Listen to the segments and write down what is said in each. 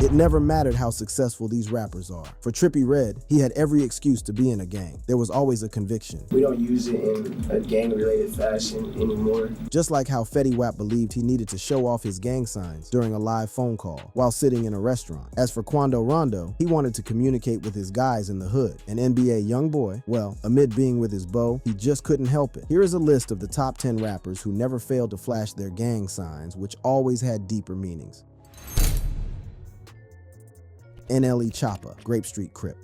It never mattered how successful these rappers are. For Trippie Redd, he had every excuse to be in a gang. There was always a conviction. We don't use it in a gang-related fashion anymore. Just like how Fetty Wap believed he needed to show off his gang signs during a live phone call while sitting in a restaurant. As for Quando Rondo, he wanted to communicate with his guys in the hood. An NBA young boy, well, amid being with his beau, he just couldn't help it. Here is a list of the top 10 rappers who never failed to flash their gang signs, which always had deeper meanings. NLE Choppa, Grape Street Crip.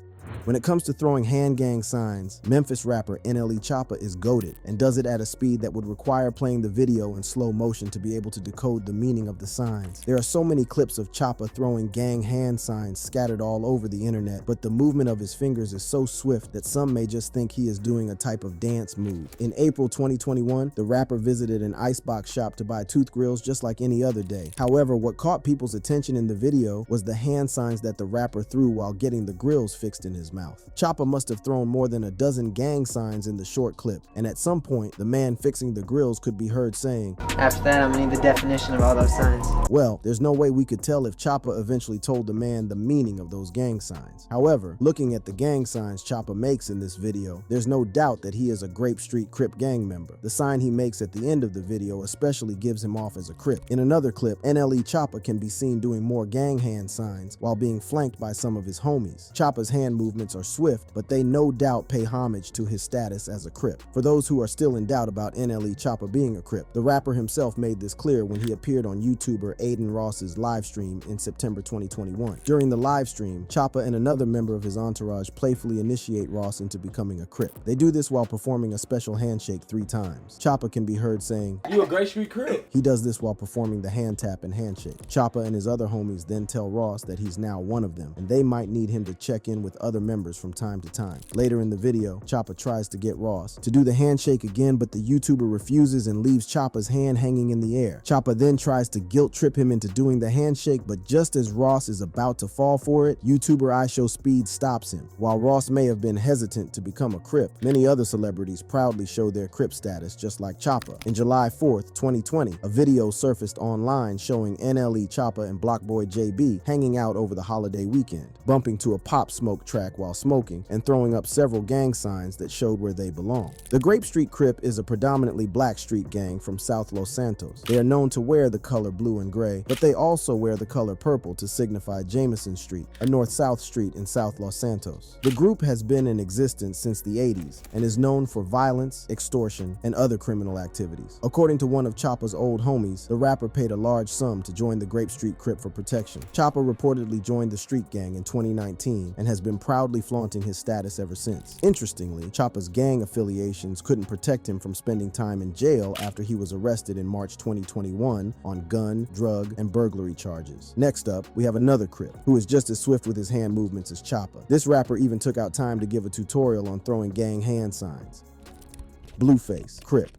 When it comes to throwing hand gang signs, Memphis rapper NLE Choppa is goated and does it at a speed that would require playing the video in slow motion to be able to decode the meaning of the signs. There are so many clips of Choppa throwing gang hand signs scattered all over the internet, but the movement of his fingers is so swift that some may just think he is doing a type of dance move. In April 2021, the rapper visited an icebox shop to buy tooth grills just like any other day. However, what caught people's attention in the video was the hand signs that the rapper threw while getting the grills fixed in his mouth. Choppa must have thrown more than a dozen gang signs in the short clip, and at some point, the man fixing the grills could be heard saying, "After that, I'm gonna need the definition of all those signs." Well, there's no way we could tell if Choppa eventually told the man the meaning of those gang signs. However, looking at the gang signs Choppa makes in this video, there's no doubt that he is a Grape Street Crip gang member. The sign he makes at the end of the video especially gives him off as a Crip. In another clip, NLE Choppa can be seen doing more gang hand signs while being flanked by some of his homies. Choppa's hand movements are swift, but they no doubt pay homage to his status as a Crip. For those who are still in doubt about NLE Choppa being a Crip, the rapper himself made this clear when he appeared on YouTuber Aiden Ross's live stream in September 2021. During the live stream, Choppa and another member of his entourage playfully initiate Ross into becoming a Crip. They do this while performing a special handshake 3 times. Choppa can be heard saying, "You a Grape Street Crip?" He does this while performing the hand tap and handshake. Choppa and his other homies then tell Ross that he's now one of them, and they might need him to check in with other members from time to time. Later in the video, Choppa tries to get Ross to do the handshake again, but the YouTuber refuses and leaves Choppa's hand hanging in the air. Choppa then tries to guilt trip him into doing the handshake, but just as Ross is about to fall for it, YouTuber IShowSpeed stops him. While Ross may have been hesitant to become a Crip, many other celebrities proudly show their Crip status just like Choppa. In July 4th, 2020, a video surfaced online showing NLE Choppa and Blockboy JB hanging out over the holiday weekend, bumping to a Pop Smoke track while smoking, and throwing up several gang signs that showed where they belong. The Grape Street Crip is a predominantly black street gang from South Los Santos. They are known to wear the color blue and gray, but they also wear the color purple to signify Jameson Street, a north-south street in South Los Santos. The group has been in existence since the 80s and is known for violence, extortion, and other criminal activities. According to one of Choppa's old homies, the rapper paid a large sum to join the Grape Street Crip for protection. Choppa reportedly joined the street gang in 2019 and has been proudly flaunting his status ever since. Interestingly, Choppa's gang affiliations couldn't protect him from spending time in jail after he was arrested in March 2021 on gun, drug, and burglary charges. Next up, we have another Crip, who is just as swift with his hand movements as Choppa. This rapper even took out time to give a tutorial on throwing gang hand signs. Blueface, Crip.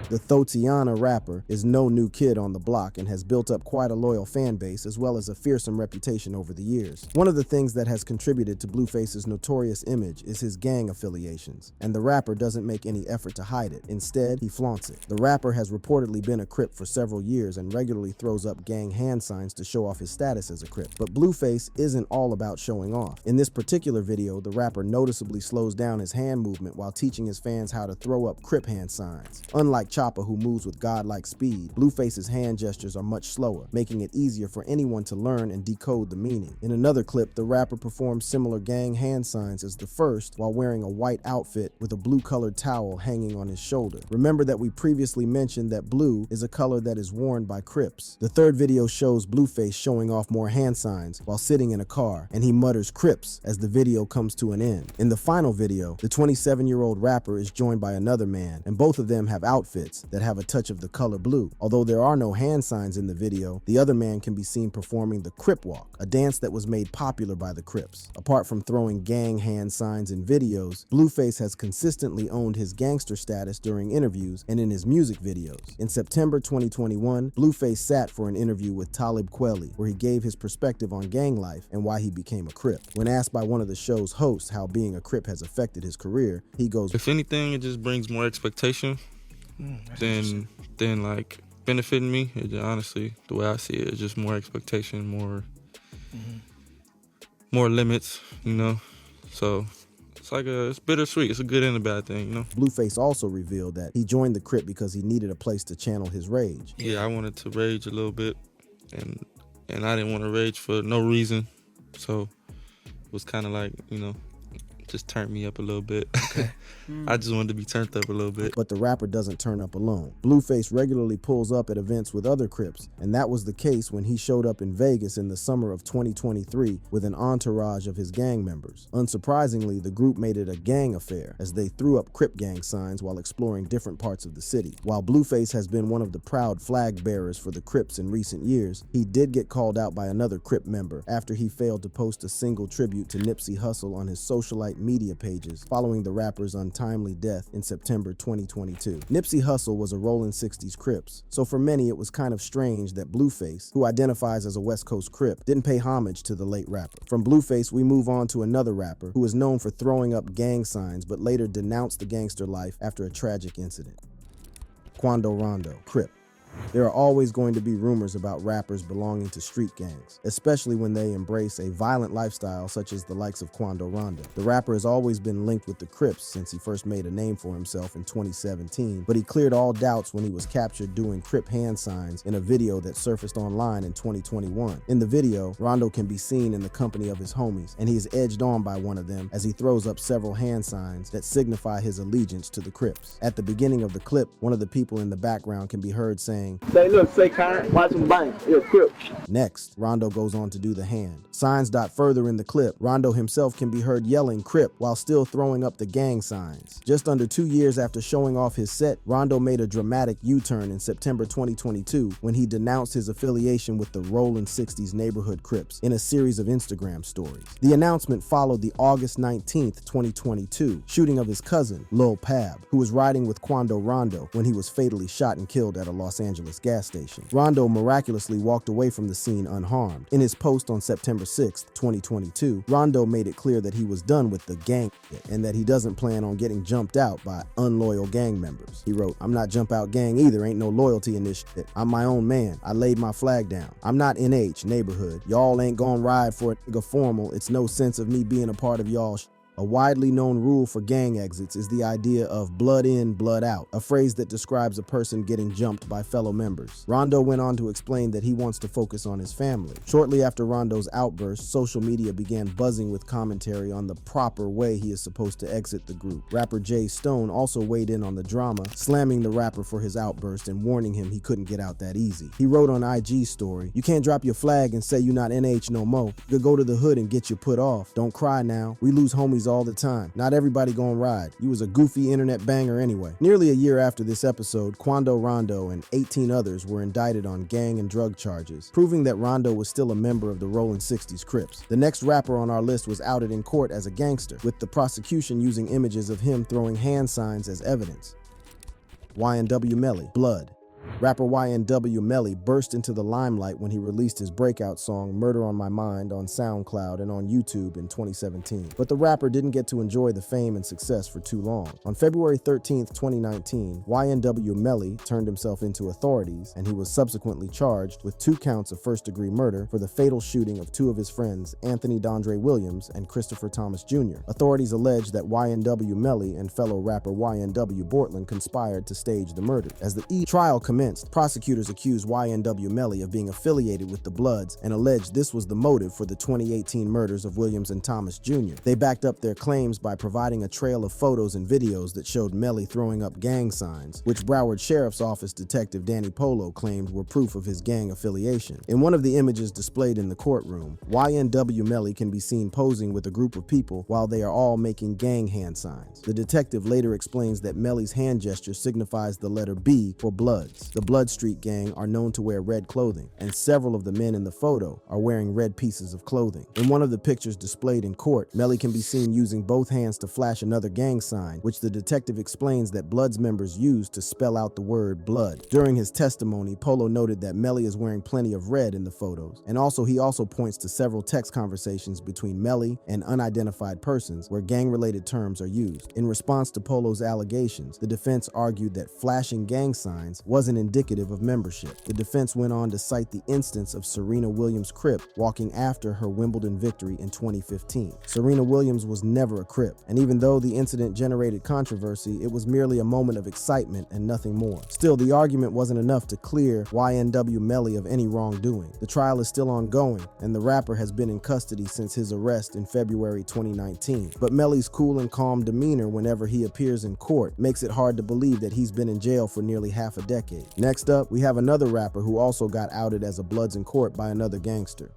The Thotiana rapper is no new kid on the block and has built up quite a loyal fan base as well as a fearsome reputation over the years. One of the things that has contributed to Blueface's notorious image is his gang affiliations, and the rapper doesn't make any effort to hide it. Instead, he flaunts it. The rapper has reportedly been a Crip for several years and regularly throws up gang hand signs to show off his status as a Crip. But Blueface isn't all about showing off. In this particular video, the rapper noticeably slows down his hand movement while teaching his fans how to throw up Crip hand signs. Unlike Choppa, who moves with godlike speed, Blueface's hand gestures are much slower, making it easier for anyone to learn and decode the meaning. In another clip, the rapper performs similar gang hand signs as the first while wearing a white outfit with a blue-colored towel hanging on his shoulder. Remember that we previously mentioned that blue is a color that is worn by Crips. The third video shows Blueface showing off more hand signs while sitting in a car, and he mutters Crips as the video comes to an end. In the final video, the 27-year-old rapper is joined by another man, and both of them have outfits that have a touch of the color blue. Although there are no hand signs in the video, the other man can be seen performing the Crip Walk, a dance that was made popular by the Crips. Apart from throwing gang hand signs in videos, Blueface has consistently owned his gangster status during interviews and in his music videos. In September 2021, Blueface sat for an interview with Talib Kweli, where he gave his perspective on gang life and why he became a Crip. When asked by one of the show's hosts how being a Crip has affected his career, he goes, "If anything, it just brings more expectation than like benefiting me. Honestly, the way I see it, it's just more expectation, more more limits, you know. So it's bittersweet. It's a good and a bad thing, you know. Blueface also revealed that he joined the Crip because he needed a place to channel his rage. Yeah, I wanted to rage a little bit, and I didn't want to rage for no reason. So it was kind of like, you know, just turned me up a little bit. Okay. I just wanted to be turned up a little bit. But the rapper doesn't turn up alone. Blueface regularly pulls up at events with other Crips, and that was the case when he showed up in Vegas in the summer of 2023 with an entourage of his gang members. Unsurprisingly, the group made it a gang affair as they threw up Crip gang signs while exploring different parts of the city. While Blueface has been one of the proud flag bearers for the Crips in recent years, he did get called out by another Crip member after he failed to post a single tribute to Nipsey Hussle on his socialite media pages following the rapper's untimely death in September 2022. Nipsey Hussle was a Rollin' 60s Crips, so for many it was kind of strange that Blueface, who identifies as a West Coast Crip, didn't pay homage to the late rapper. From Blueface, we move on to another rapper who is known for throwing up gang signs but later denounced the gangster life after a tragic incident. Quando Rondo, Crip. There are always going to be rumors about rappers belonging to street gangs, especially when they embrace a violent lifestyle such as the likes of Quando Rondo. The rapper has always been linked with the Crips since he first made a name for himself in 2017, but he cleared all doubts when he was captured doing Crip hand signs in a video that surfaced online in 2021. In the video, Rondo can be seen in the company of his homies, and he is edged on by one of them as he throws up several hand signs that signify his allegiance to the Crips. At the beginning of the clip, one of the people in the background can be heard saying, "Say, look, say, Karen, watch some bank. You're a Crip." Next, Rondo goes on to do the hand. Signs dot further in the clip, Rondo himself can be heard yelling Crip while still throwing up the gang signs. Just under 2 years after showing off his set, Rondo made a dramatic U-turn in September 2022 when he denounced his affiliation with the Rollin' 60s neighborhood Crips in a series of Instagram stories. The announcement followed the August 19th, 2022 shooting of his cousin, Lil Pab, who was riding with Quando Rondo when he was fatally shot and killed at a Los Angeles gas station. Rondo miraculously walked away from the scene unharmed. In his post on September 6th, 2022, Rondo made it clear that he was done with the gang shit and that he doesn't plan on getting jumped out by unloyal gang members. He wrote, "I'm not jump out gang either, ain't no loyalty in this shit. I'm my own man. I laid my flag down. I'm not NH, neighborhood. Y'all ain't gon' ride for a nigga formal. It's no sense of me being a part of y'all shit." A widely known rule for gang exits is the idea of blood in, blood out, a phrase that describes a person getting jumped by fellow members. Rondo went on to explain that he wants to focus on his family. Shortly after Rondo's outburst, social media began buzzing with commentary on the proper way he is supposed to exit the group. Rapper Jay Stone also weighed in on the drama, slamming the rapper for his outburst and warning him he couldn't get out that easy. He wrote on IG's story, "You can't drop your flag and say you not NH no more. You could go to the hood and get you put off. Don't cry now. We lose homies all the time. Not everybody gonna ride. You was a goofy internet banger anyway." Nearly a year after this episode, Quando Rondo and 18 others were indicted on gang and drug charges, proving that Rondo was still a member of the Rollin' 60s Crips. The next rapper on our list was outed in court as a gangster, with the prosecution using images of him throwing hand signs as evidence. YNW Melly, Blood. Rapper YNW Melly burst into the limelight when he released his breakout song Murder on My Mind on SoundCloud and on YouTube in 2017. But the rapper didn't get to enjoy the fame and success for too long. On February 13th, 2019, YNW Melly turned himself into authorities, and he was subsequently charged with 2 counts of first-degree murder for the fatal shooting of 2 of his friends, Anthony Dondre Williams and Christopher Thomas Jr. Authorities allege that YNW Melly and fellow rapper YNW Bortland conspired to stage the murder. As the trial commenced, prosecutors accused YNW Melly of being affiliated with the Bloods and alleged this was the motive for the 2018 murders of Williams and Thomas Jr. They backed up their claims by providing a trail of photos and videos that showed Melly throwing up gang signs, which Broward Sheriff's Office Detective Danny Polo claimed were proof of his gang affiliation. In one of the images displayed in the courtroom, YNW Melly can be seen posing with a group of people while they are all making gang hand signs. The detective later explains that Melly's hand gesture signifies the letter B for Bloods. The Blood Street Gang are known to wear red clothing, and several of the men in the photo are wearing red pieces of clothing. In one of the pictures displayed in court, Melly can be seen using both hands to flash another gang sign, which the detective explains that Bloods members use to spell out the word blood. During his testimony, Polo noted that Melly is wearing plenty of red in the photos, and he also points to several text conversations between Melly and unidentified persons where gang-related terms are used. In response to Polo's allegations, the defense argued that flashing gang signs wasn't isn't indicative of membership. The defense went on to cite the instance of Serena Williams' Crip walking after her Wimbledon victory in 2015. Serena Williams was never a Crip, and even though the incident generated controversy, it was merely a moment of excitement and nothing more. Still, the argument wasn't enough to clear YNW Melly of any wrongdoing. The trial is still ongoing, and the rapper has been in custody since his arrest in February 2019. But Melly's cool and calm demeanor whenever he appears in court makes it hard to believe that he's been in jail for nearly half a decade. Next up, we have another rapper who also got outed as a Bloods in court by another gangster.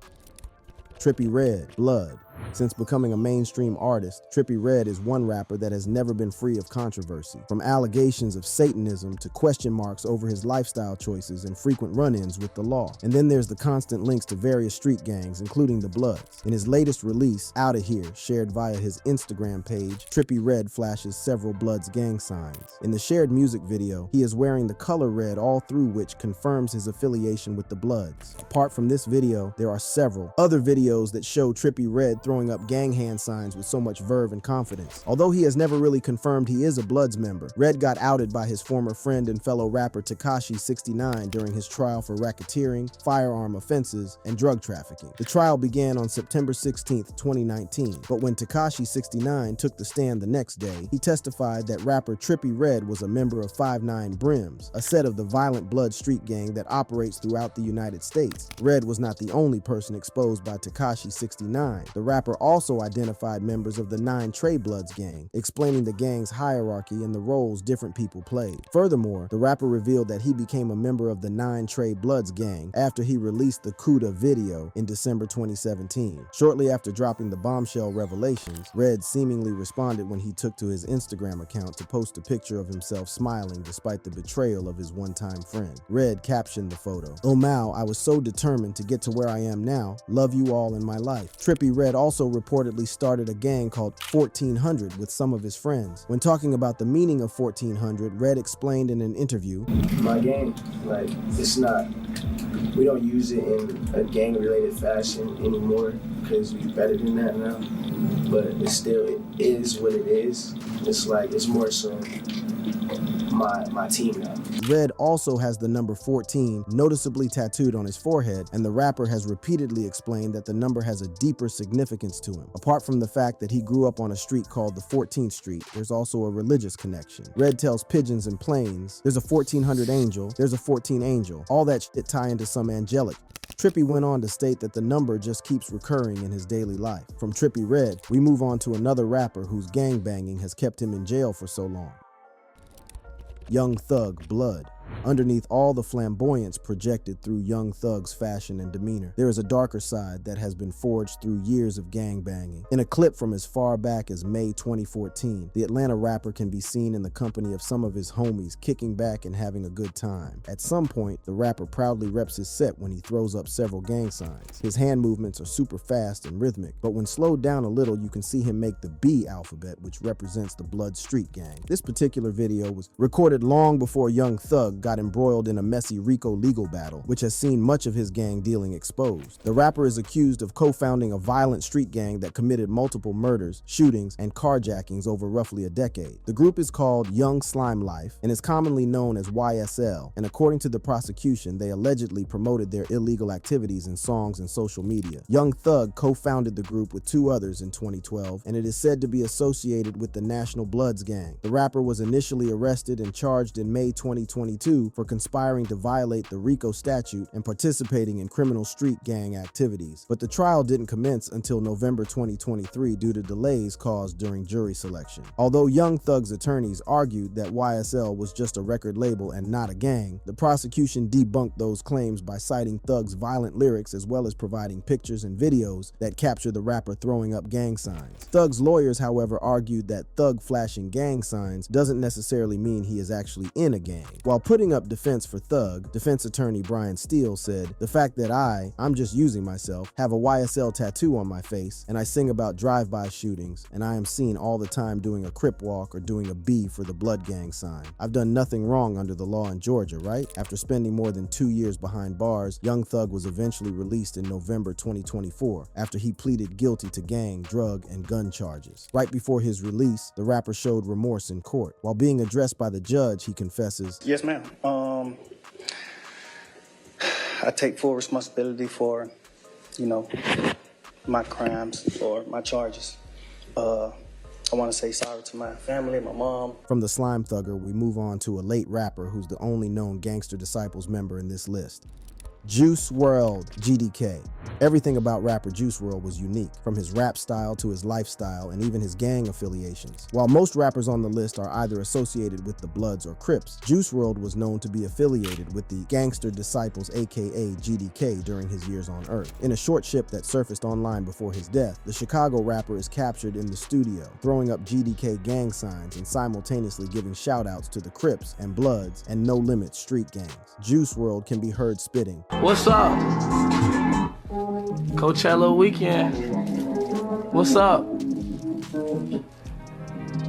Trippie Redd, Blood. Since becoming a mainstream artist, Trippie Redd is one rapper that has never been free of controversy. From allegations of Satanism to question marks over his lifestyle choices and frequent run-ins with the law. And then there's the constant links to various street gangs, including the Bloods. In his latest release, Outta Here, shared via his Instagram page, Trippie Redd flashes several Bloods gang signs. In the shared music video, he is wearing the color red all through, which confirms his affiliation with the Bloods. Apart from this video, there are several other videos that show Trippie Redd throwing up gang hand signs with so much verve and confidence. Although he has never really confirmed he is a Bloods member, Redd got outed by his former friend and fellow rapper Tekashi 69 during his trial for racketeering, firearm offenses, and drug trafficking. The trial began on September 16, 2019, but when Tekashi 69 took the stand the next day, he testified that rapper Trippie Redd was a member of 5'9 Brims, a set of the violent Blood street gang that operates throughout the United States. Redd was not the only person exposed by Tekashi 69. The rapper also identified members of the 9 Trey Bloods gang, explaining the gang's hierarchy and the roles different people played. Furthermore, the rapper revealed that he became a member of the 9 Trey Bloods gang after he released the Kuda video in December 2017. Shortly after dropping the bombshell revelations, Redd seemingly responded when he took to his Instagram account to post a picture of himself smiling despite the betrayal of his one-time friend. Redd captioned the photo, "Oh Mao, I was so determined to get to where I am now. Love you all in my life." Trippie Redd also reportedly started a gang called 1400 with some of his friends. When talking about the meaning of 1400, Redd explained in an interview, My gang, like, it's not, we don't use it in a gang-related fashion anymore because we're better than that now. But it is what it is. It's like, it's more so my team now. Redd also has the number 14 noticeably tattooed on his forehead, and the rapper has repeatedly explained that the number has a deeper significance to him. Apart from the fact that he grew up on a street called the 14th Street, there's also a religious connection. Redd tells pigeons and planes, there's a 1400 angel, there's a 14 angel. All that shit tie into some angelic. Trippie went on to state that the number just keeps recurring in his daily life. From Trippie Redd, we move on to another rapper whose gangbanging has kept him in jail for so long. Young Thug, Blood. Underneath all the flamboyance projected through Young Thug's fashion and demeanor, there is a darker side that has been forged through years of gangbanging. In a clip from as far back as May 2014, the Atlanta rapper can be seen in the company of some of his homies kicking back and having a good time. At some point, the rapper proudly reps his set when he throws up several gang signs. His hand movements are super fast and rhythmic, but when slowed down a little, you can see him make the B alphabet, which represents the Blood street gang. This particular video was recorded long before Young Thug got embroiled in a messy RICO legal battle, which has seen much of his gang dealing exposed. The rapper is accused of co-founding a violent street gang that committed multiple murders, shootings, and carjackings over roughly a decade. The group is called Young Slime Life and is commonly known as YSL, and according to the prosecution, they allegedly promoted their illegal activities in songs and social media. Young Thug co-founded the group with 2 others in 2012, and it is said to be associated with the National Bloods gang. The rapper was initially arrested and charged in May 2022 for conspiring to violate the RICO statute and participating in criminal street gang activities. But the trial didn't commence until November 2023 due to delays caused during jury selection. Although Young Thug's attorneys argued that YSL was just a record label and not a gang, the prosecution debunked those claims by citing Thug's violent lyrics as well as providing pictures and videos that capture the rapper throwing up gang signs. Thug's lawyers, however, argued that Thug flashing gang signs doesn't necessarily mean he is actually in a gang. While putting up defense for Thug, defense attorney Brian Steele said, "The fact that I'm just using myself, have a YSL tattoo on my face, and I sing about drive-by shootings, and I am seen all the time doing a Crip walk or doing a B for the Blood gang sign. I've done nothing wrong under the law in Georgia, right?" After spending more than 2 years behind bars, Young Thug was eventually released in November 2024 after he pleaded guilty to gang, drug, and gun charges. Right before his release, the rapper showed remorse in court. While being addressed by the judge, he confesses, "Yes, ma'am. I take full responsibility for, my crimes or my charges. I want to say sorry to my family, my mom. From the Slime Thugger, we move on to a late rapper who's the only known Gangster Disciples member in this list. Juice WRLD, GDK. Everything about rapper Juice WRLD was unique, from his rap style to his lifestyle and even his gang affiliations. While most rappers on the list are either associated with the Bloods or Crips, Juice WRLD was known to be affiliated with the Gangster Disciples aka GDK during his years on Earth. In a short ship that surfaced online before his death, the Chicago rapper is captured in the studio, throwing up GDK gang signs and simultaneously giving shoutouts to the Crips and Bloods and No Limit street gangs. Juice WRLD can be heard spitting, "What's up? Coachella weekend. What's up?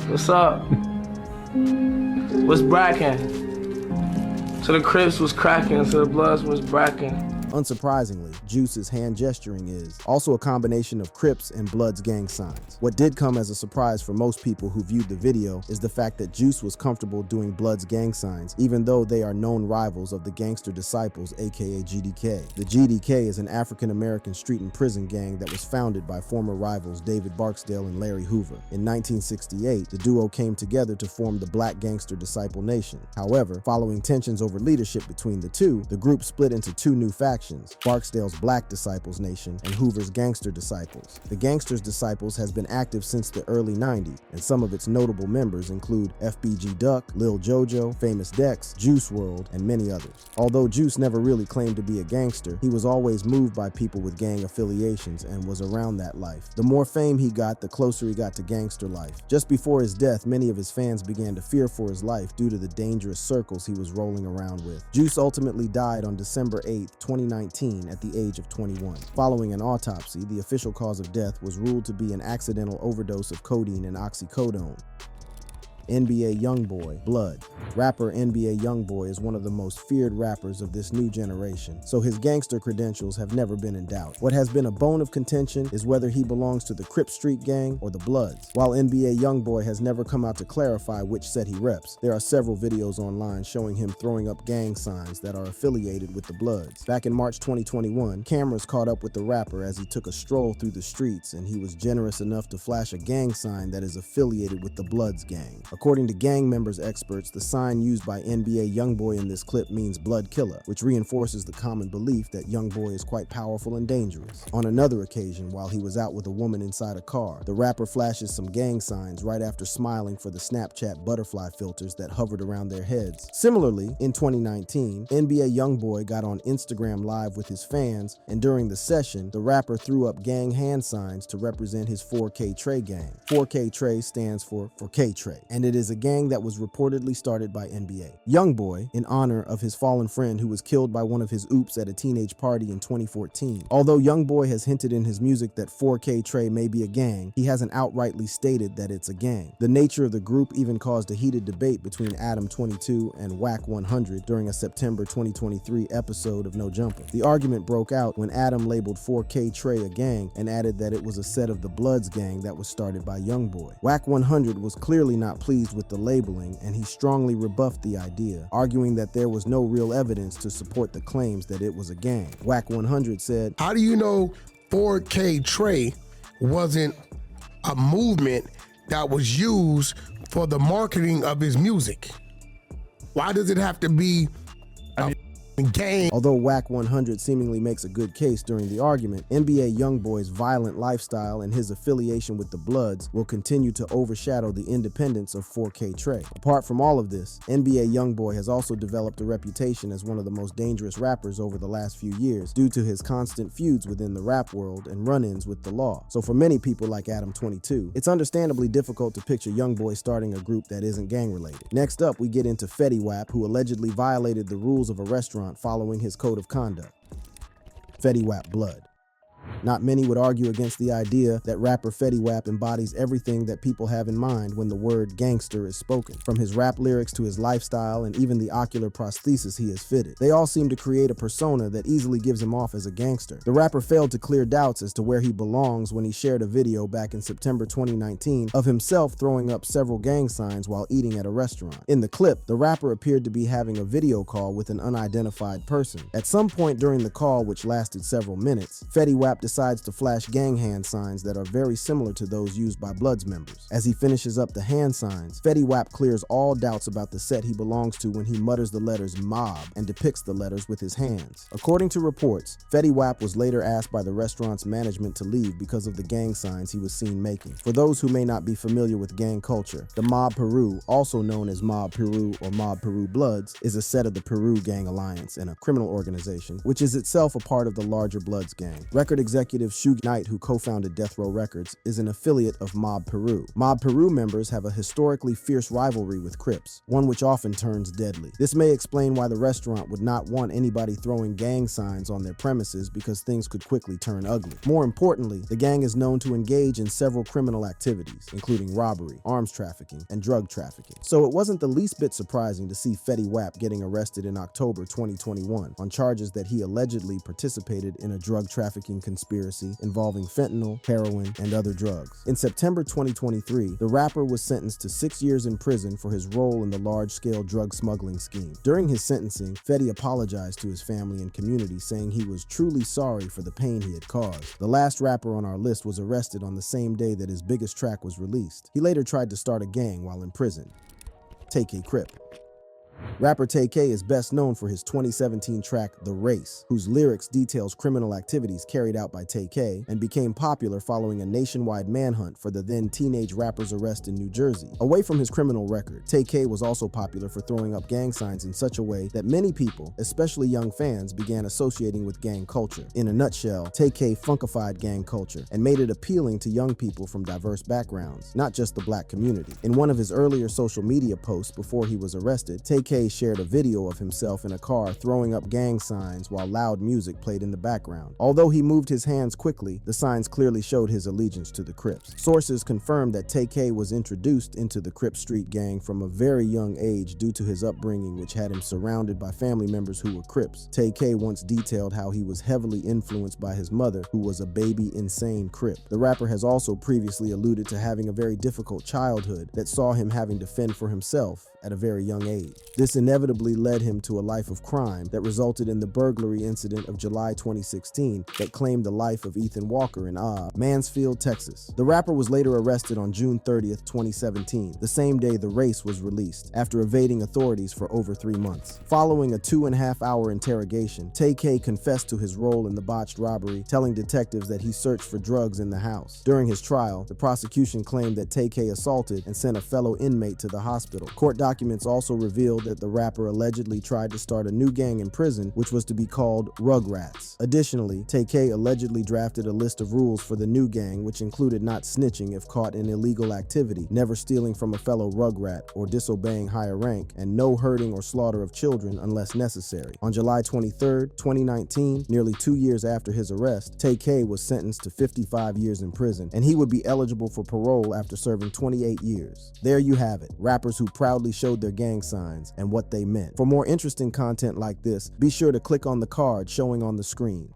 What's up? What's bracking? So the Crips was cracking, so the Bloods was bracking." Unsurprisingly, Juice's hand gesturing is also a combination of Crips and Bloods gang signs. What did come as a surprise for most people who viewed the video is the fact that Juice was comfortable doing Bloods gang signs, even though they are known rivals of the Gangster Disciples, aka GDK. The GDK is an African-American street and prison gang that was founded by former rivals David Barksdale and Larry Hoover. In 1968, the duo came together to form the Black Gangster Disciple Nation. However, following tensions over leadership between the two, the group split into two new factions: Barksdale's Black Disciples Nation and Hoover's Gangster Disciples. The Gangster's Disciples has been active since the early 90s, and some of its notable members include FBG Duck, Lil Jojo, Famous Dex, Juice WRLD, and many others. Although Juice never really claimed to be a gangster, he was always moved by people with gang affiliations and was around that life. The more fame he got, the closer he got to gangster life. Just before his death, many of his fans began to fear for his life due to the dangerous circles he was rolling around with. Juice ultimately died on December 8, 2019 at the age of 21. Following an autopsy, the official cause of death was ruled to be an accidental overdose of codeine and oxycodone. NBA YoungBoy, Blood. Rapper NBA YoungBoy is one of the most feared rappers of this new generation, so his gangster credentials have never been in doubt. What has been a bone of contention is whether he belongs to the Crip Street Gang or the Bloods. While NBA YoungBoy has never come out to clarify which set he reps, there are several videos online showing him throwing up gang signs that are affiliated with the Bloods. Back in March 2021, cameras caught up with the rapper as he took a stroll through the streets, and he was generous enough to flash a gang sign that is affiliated with the Bloods gang. According to gang members experts, the sign used by NBA YoungBoy in this clip means Blood Killer, which reinforces the common belief that YoungBoy is quite powerful and dangerous. On another occasion, while he was out with a woman inside a car, the rapper flashes some gang signs right after smiling for the Snapchat butterfly filters that hovered around their heads. Similarly, in 2019, NBA YoungBoy got on Instagram Live with his fans, and during the session, the rapper threw up gang hand signs to represent his 4K Trey gang. 4K Trey stands for K Trey, and it is a gang that was reportedly started by NBA. YoungBoy, in honor of his fallen friend who was killed by one of his oops at a teenage party in 2014. Although YoungBoy has hinted in his music that 4K Trey may be a gang, he hasn't outrightly stated that it's a gang. The nature of the group even caused a heated debate between Adam22 and Wack 100 during a September 2023 episode of No Jumper. The argument broke out when Adam labeled 4K Trey a gang and added that it was a set of the Bloods gang that was started by YoungBoy. Wack 100 was clearly not pleased with the labeling, and he strongly rebuffed the idea, arguing that there was no real evidence to support the claims that it was a gang. Wack 100 said, "How do you know 4K Trey wasn't a movement that was used for the marketing of his music? Why does it have to be a gang?" Although Wack 100 seemingly makes a good case during the argument, NBA YoungBoy's violent lifestyle and his affiliation with the Bloods will continue to overshadow the independence of 4K Trey. Apart from all of this, NBA YoungBoy has also developed a reputation as one of the most dangerous rappers over the last few years due to his constant feuds within the rap world and run-ins with the law. So for many people like Adam22, it's understandably difficult to picture YoungBoy starting a group that isn't gang-related. Next up, we get into Fetty Wap, who allegedly violated the rules of a restaurant following his code of conduct. Fetty Wap, Blood. Not many would argue against the idea that rapper Fetty Wap embodies everything that people have in mind when the word gangster is spoken, from his rap lyrics to his lifestyle and even the ocular prosthesis he has fitted. They all seem to create a persona that easily gives him off as a gangster. The rapper failed to clear doubts as to where he belongs when he shared a video back in September 2019 of himself throwing up several gang signs while eating at a restaurant. In the clip, the rapper appeared to be having a video call with an unidentified person. At some point during the call, which lasted several minutes, Fetty Wap decides to flash gang hand signs that are very similar to those used by Bloods members. As he finishes up the hand signs, Fetty Wap clears all doubts about the set he belongs to when he mutters the letters mob and depicts the letters with his hands. According to reports, Fetty Wap was later asked by the restaurant's management to leave because of the gang signs he was seen making. For those who may not be familiar with gang culture, the Mob Peru, also known as Mob Peru or Mob Peru Bloods, is a set of the Peru Gang Alliance and a criminal organization, which is itself a part of the larger Bloods gang. Record executive Suge Knight, who co-founded Death Row Records, is an affiliate of Mob Peru. Mob Peru members have a historically fierce rivalry with Crips, one which often turns deadly. This may explain why the restaurant would not want anybody throwing gang signs on their premises, because things could quickly turn ugly. More importantly, the gang is known to engage in several criminal activities, including robbery, arms trafficking, and drug trafficking. So it wasn't the least bit surprising to see Fetty Wap getting arrested in October 2021 on charges that he allegedly participated in a drug trafficking conspiracy involving fentanyl, heroin, and other drugs. In September 2023, the rapper was sentenced to 6 years in prison for his role in the large-scale drug smuggling scheme. During his sentencing, Fetty apologized to his family and community, saying he was truly sorry for the pain he had caused. The last rapper on our list was arrested on the same day that his biggest track was released. He later tried to start a gang while in prison. Tay-K Crip. Rapper Tay-K is best known for his 2017 track, The Race, whose lyrics details criminal activities carried out by Tay-K and became popular following a nationwide manhunt for the then teenage rapper's arrest in New Jersey. Away from his criminal record, Tay-K was also popular for throwing up gang signs in such a way that many people, especially young fans, began associating with gang culture. In a nutshell, Tay-K funkified gang culture and made it appealing to young people from diverse backgrounds, not just the black community. In one of his earlier social media posts before he was arrested, Tay-K shared a video of himself in a car throwing up gang signs while loud music played in the background. Although he moved his hands quickly, the signs clearly showed his allegiance to the Crips. Sources confirmed that Tay-K was introduced into the Crip Street gang from a very young age due to his upbringing, which had him surrounded by family members who were Crips. Tay-K once detailed how he was heavily influenced by his mother, who was a baby insane Crip. The rapper has also previously alluded to having a very difficult childhood that saw him having to fend for himself at a very young age. This inevitably led him to a life of crime that resulted in the burglary incident of July 2016 that claimed the life of Ethan Walker in Mansfield, Texas. The rapper was later arrested on June 30th, 2017, the same day The Race was released, after evading authorities for over 3 months. Following a 2.5-hour interrogation, Tay-K confessed to his role in the botched robbery, telling detectives that he searched for drugs in the house. During his trial, the prosecution claimed that Tay-K assaulted and sent a fellow inmate to the hospital. Court documents also revealed that the rapper allegedly tried to start a new gang in prison, which was to be called Rugrats. Additionally, Tay-K allegedly drafted a list of rules for the new gang, which included not snitching if caught in illegal activity, never stealing from a fellow Rugrat or disobeying higher rank, and no hurting or slaughter of children unless necessary. On July 23, 2019, nearly 2 years after his arrest, Tay-K was sentenced to 55 years in prison, and he would be eligible for parole after serving 28 years. There you have it, rappers who proudly showed their gang signs and what they meant. For more interesting content like this, be sure to click on the card showing on the screen.